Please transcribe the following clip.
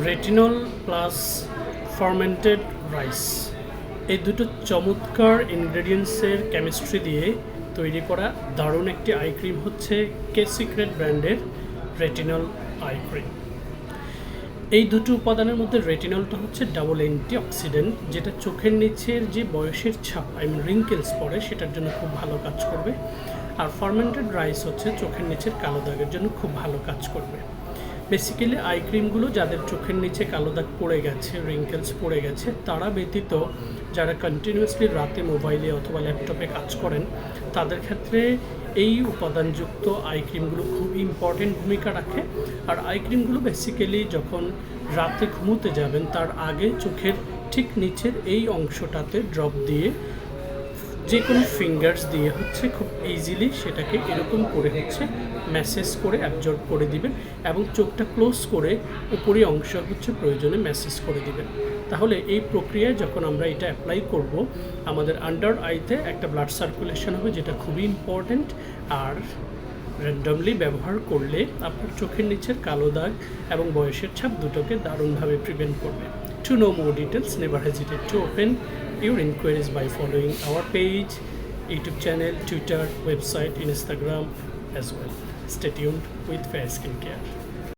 Retinol plus fermented rice, এই দুটো চমৎকার ইনগ্রেডিয়েন্টসের কেমিস্ট্রি দিয়ে তৈরি করা দারুণ একটি আই ক্রিম হচ্ছে কে সিক্রেট ব্র্যান্ডের রেটিনল আই ক্রিম। এই দুটো উপাদানের মধ্যে রেটিনলটা হচ্ছে ডাবল অ্যান্টিঅক্সিডেন্ট, যেটা চোখের নিচের যে বয়সের ছাপ রিঙ্কেলস পড়ে সেটার জন্য খুব ভালো কাজ করবে। আর ফার্মেন্টেড রাইস হচ্ছে চোখের নিচের কালো দাগের জন্য খুব ভালো কাজ করবে। বেসিক্যালি আই ক্রিমগুলো যাদের চোখের নিচে কালো দাগ পড়ে গেছে, রিঙ্কেলস পড়ে গেছে, তারা ব্যতীত যারা কন্টিনিউয়াসলি রাতে মোবাইলে অথবা ল্যাপটপে কাজ করেন তাদের ক্ষেত্রে এই উপাদানযুক্ত আই ক্রিমগুলো খুব ইম্পর্টেন্ট ভূমিকা রাখে। আর আই ক্রিমগুলো বেসিক্যালি যখন রাতে ঘুমোতে যাবেন তার আগে চোখের ঠিক নিচের এই অংশটাতে ড্রপ দিয়ে যে কোনো ফিঙ্গার্স দিয়ে হচ্ছে খুব ইজিলি সেটাকে এরকম করে হচ্ছে ম্যাসেজ করে অ্যাবজর্ব করে দিবেন এবং চোখটা ক্লোজ করে উপরি অংশ হচ্ছে প্রয়োজনে ম্যাসেজ করে দিবেন। তাহলে এই প্রক্রিয়ায় যখন আমরা এটা অ্যাপ্লাই করব আমাদের আন্ডার আইতে একটা ব্লাড সার্কুলেশন হবে, যেটা খুবই ইম্পর্ট্যান্ট। আর র্যান্ডমলি ব্যবহার করলে আপনার চোখের নিচের কালো দাগ এবং বয়সের ছাপ দুটোকে দারুণভাবে প্রিভেন্ট করবে। To know more details, never hesitate to open your inquiries by following our page, YouTube channel, Twitter, website, Instagram as well. Stay tuned with Fair Skincare.